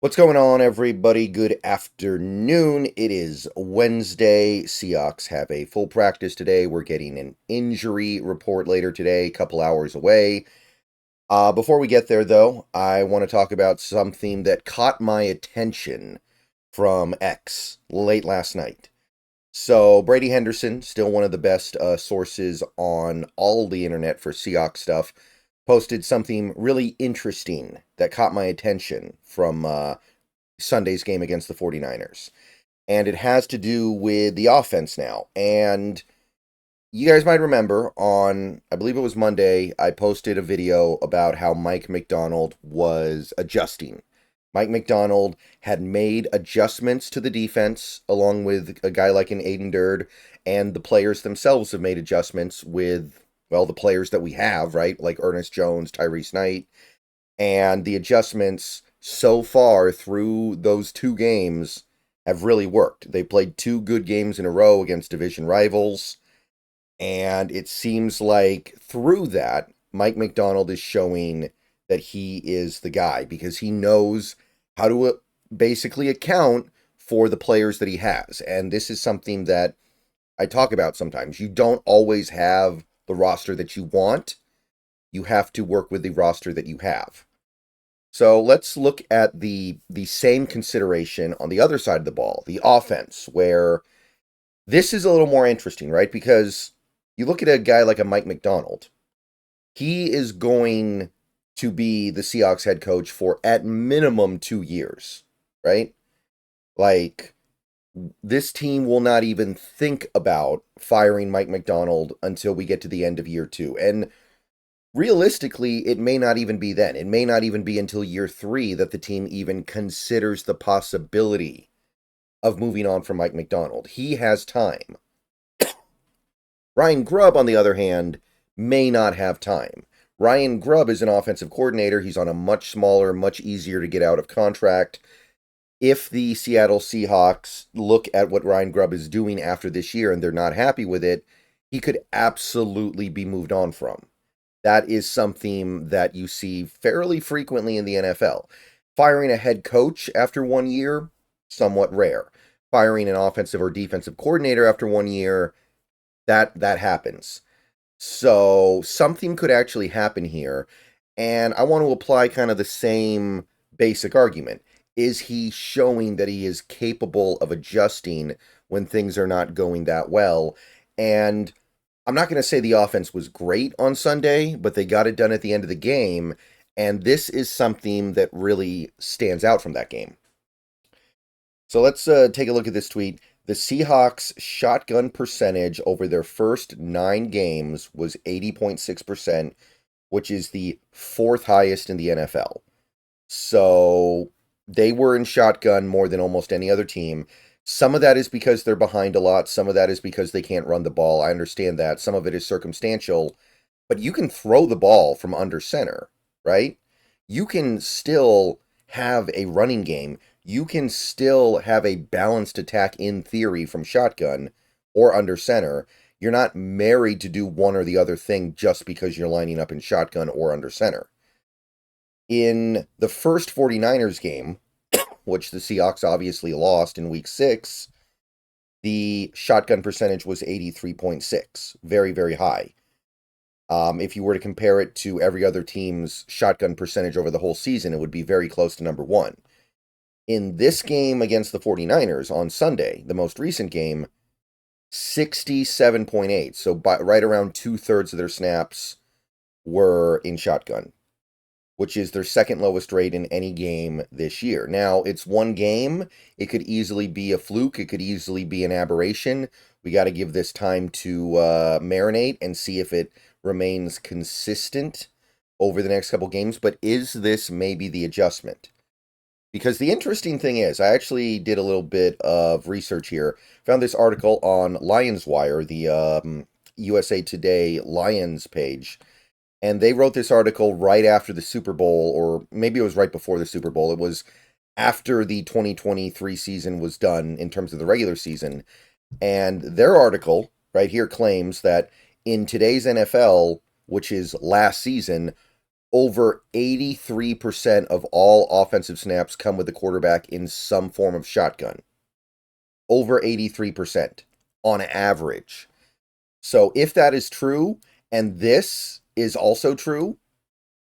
What's going on, everybody? Good afternoon. It is Wednesday. Seahawks have a full practice today. We're getting an injury report later today, a couple hours away. Before we get there, though, I want to talk about something that caught my attention from X late last night. So, Brady Henderson, still one of the best sources on all the internet for Seahawks stuff, posted something really interesting that caught my attention from Sunday's game against the 49ers. And it has to do with the offense now. And you guys might remember on, I believe it was Monday, I posted a video about how Mike Macdonald was adjusting. Mike Macdonald had made adjustments to the defense, along with a guy like an Aiden Byrd, and the players themselves have made adjustments with, well, the players that we have, right? Like Ernest Jones, Tyrese Knight, and the adjustments so far through those two games have really worked. They played two good games in a row against division rivals, and it seems like through that, Mike Macdonald is showing that he is the guy because he knows how to basically account for the players that he has. And this is something that I talk about sometimes. You don't always have the roster that you want. You have to work with the roster that you have. So let's look at the same consideration on the other side of the ball, the offense, where this is a little more interesting, right? Because you look at a guy like a Mike Macdonald, he is going to be the Seahawks head coach for at minimum 2 years, right? Like, this team will not even think about firing Mike Macdonald until we get to the end of year 2. And realistically, it may not even be then. It may not even be until year 3 that the team even considers the possibility of moving on from Mike Macdonald. He has time. Ryan Grubb, on the other hand, may not have time. Ryan Grubb is an offensive coordinator. He's on a much smaller, much easier to get out of contract. If the Seattle Seahawks look at what Ryan Grubb is doing after this year and they're not happy with it, he could absolutely be moved on from. That is something that you see fairly frequently in the NFL. Firing a head coach after 1 year, somewhat rare. Firing an offensive or defensive coordinator after 1 year, that happens. So something could actually happen here, and I want to apply kind of the same basic argument. Is he showing that he is capable of adjusting when things are not going that well? And I'm not going to say the offense was great on Sunday, but they got it done at the end of the game, and this is something that really stands out from that game. So let's take a look at this tweet. The Seahawks' shotgun percentage over their first 9 games was 80.6%, which is the 4th highest in the NFL. So they were in shotgun more than almost any other team. Some of that is because they're behind a lot. Some of that is because they can't run the ball. I understand that. Some of it is circumstantial. But you can throw the ball from under center, right? You can still have a running game. You can still have a balanced attack in theory from shotgun or under center. You're not married to do one or the other thing just because you're lining up in shotgun or under center. In the first 49ers game, which the Seahawks obviously lost in week 6, the shotgun percentage was 83.6. Very, very high. If you were to compare it to every other team's shotgun percentage over the whole season, it would be very close to number 1. In this game against the 49ers on Sunday, the most recent game, 67.8. So right around 2/3 of their snaps were in shotgun, which is their second lowest rate in any game this year. Now, it's one game. It could easily be a fluke. It could easily be an aberration. We got to give this time to marinate and see if it remains consistent over the next couple games. But is this maybe the adjustment? Because the interesting thing is, I actually did a little bit of research here. Found this article on Lions Wire, the USA Today Lions page. And they wrote this article right after the Super Bowl, or maybe it was right before the Super Bowl. It was after the 2023 season was done in terms of the regular season. And their article right here claims that in today's NFL, which is last season, over 83% of all offensive snaps come with the quarterback in some form of shotgun. Over 83% on average. So if that is true, and this is also true,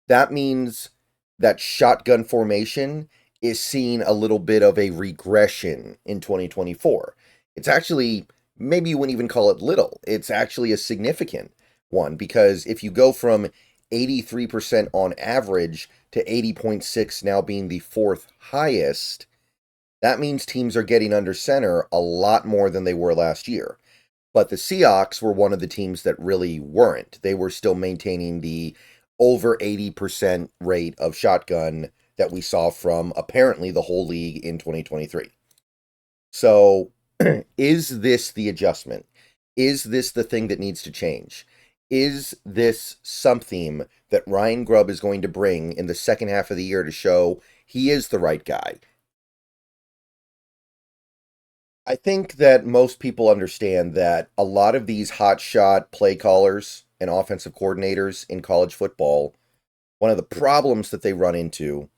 that means that shotgun formation is seeing a little bit of a regression in 2024. It's actually, maybe you wouldn't even call it little. It's actually a significant one, because if you go from 83% on average to 80.6 now being the fourth highest, that means teams are getting under center a lot more than they were last year. But the Seahawks were one of the teams that really weren't. They were still maintaining the over 80% rate of shotgun that we saw from apparently the whole league in 2023. So, is this the adjustment? Is this the thing that needs to change? Is this something that Ryan Grubb is going to bring in the second half of the year to show he is the right guy? I think that most people understand that a lot of these hotshot play callers and offensive coordinators in college football, one of the problems that they run into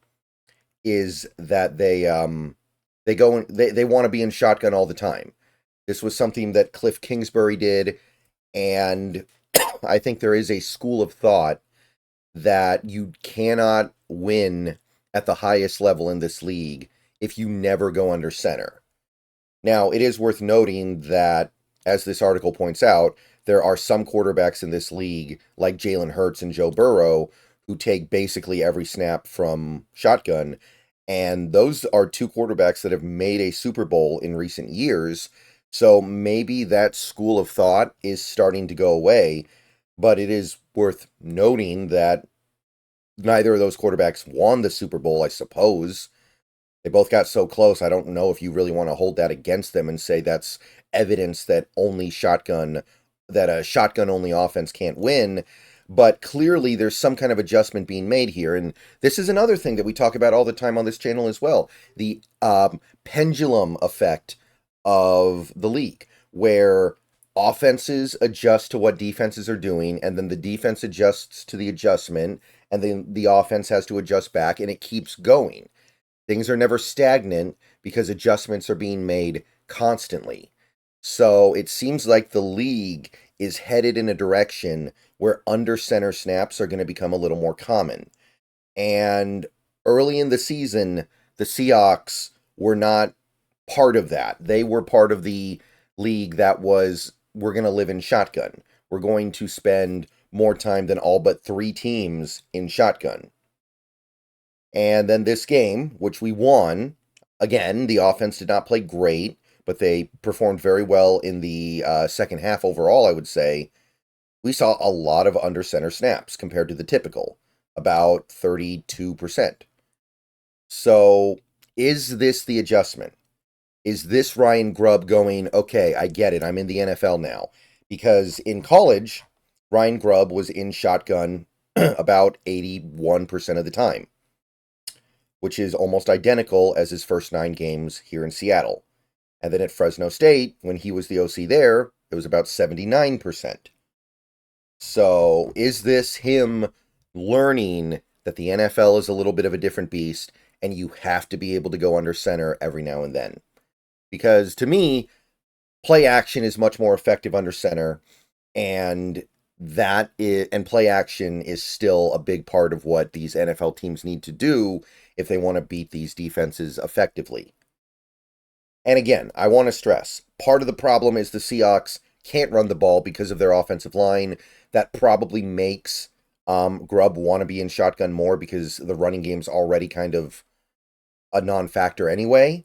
is that they want to be in shotgun all the time. This was something that Cliff Kingsbury did, and I think there is a school of thought that you cannot win at the highest level in this league if you never go under center. Now, it is worth noting that, as this article points out, there are some quarterbacks in this league, like Jalen Hurts and Joe Burrow, who take basically every snap from shotgun. And those are two quarterbacks that have made a Super Bowl in recent years. So maybe that school of thought is starting to go away. But it is worth noting that neither of those quarterbacks won the Super Bowl, I suppose. They both got so close, I don't know if you really want to hold that against them and say that's evidence that a shotgun only offense can't win. But clearly there's some kind of adjustment being made here. And this is another thing that we talk about all the time on this channel as well. The pendulum effect of the league, where offenses adjust to what defenses are doing, and then the defense adjusts to the adjustment, and then the offense has to adjust back, and it keeps going. Things are never stagnant because adjustments are being made constantly. So it seems like the league is headed in a direction where under center snaps are going to become a little more common. And early in the season, the Seahawks were not part of that. They were part of the league that was, we're going to live in shotgun. We're going to spend more time than all but 3 teams in shotgun. And then this game, which we won, again, the offense did not play great, but they performed very well in the second half overall, I would say. We saw a lot of under center snaps compared to the typical, about 32%. So, is this the adjustment? Is this Ryan Grubb going, okay, I get it, I'm in the NFL now? Because in college, Ryan Grubb was in shotgun about 81% of the time, which is almost identical as his first 9 games here in Seattle. And then at Fresno State, when he was the OC there, it was about 79%. So is this him learning that the NFL is a little bit of a different beast and you have to be able to go under center every now and then? Because to me, play action is much more effective under center, and play action is still a big part of what these NFL teams need to do if they want to beat these defenses effectively. And again, I want to stress, part of the problem is the Seahawks can't run the ball because of their offensive line. That probably makes Grubb want to be in shotgun more because the running game's already kind of a non-factor anyway.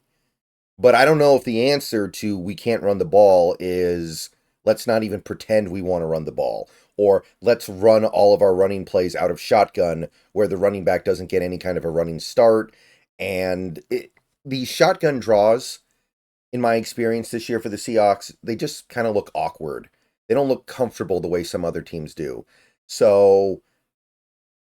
But I don't know if the answer to we can't run the ball is let's not even pretend we want to run the ball, or let's run all of our running plays out of shotgun where the running back doesn't get any kind of a running start. And these shotgun draws, in my experience this year for the Seahawks, they just kind of look awkward. They don't look comfortable the way some other teams do. So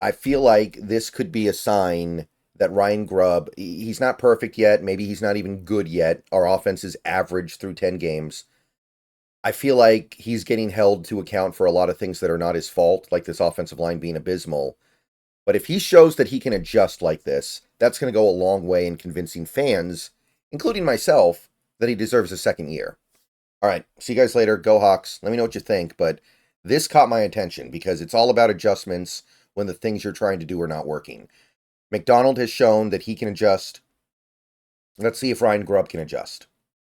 I feel like this could be a sign that Ryan Grubb, he's not perfect yet. Maybe he's not even good yet. Our offense is average through 10 games. I feel like he's getting held to account for a lot of things that are not his fault, like this offensive line being abysmal. But if he shows that he can adjust like this, that's going to go a long way in convincing fans, including myself, that he deserves a second year. All right, see you guys later. Go Hawks. Let me know what you think, but this caught my attention because it's all about adjustments when the things you're trying to do are not working. McDonald has shown that he can adjust. Let's see if Ryan Grubb can adjust.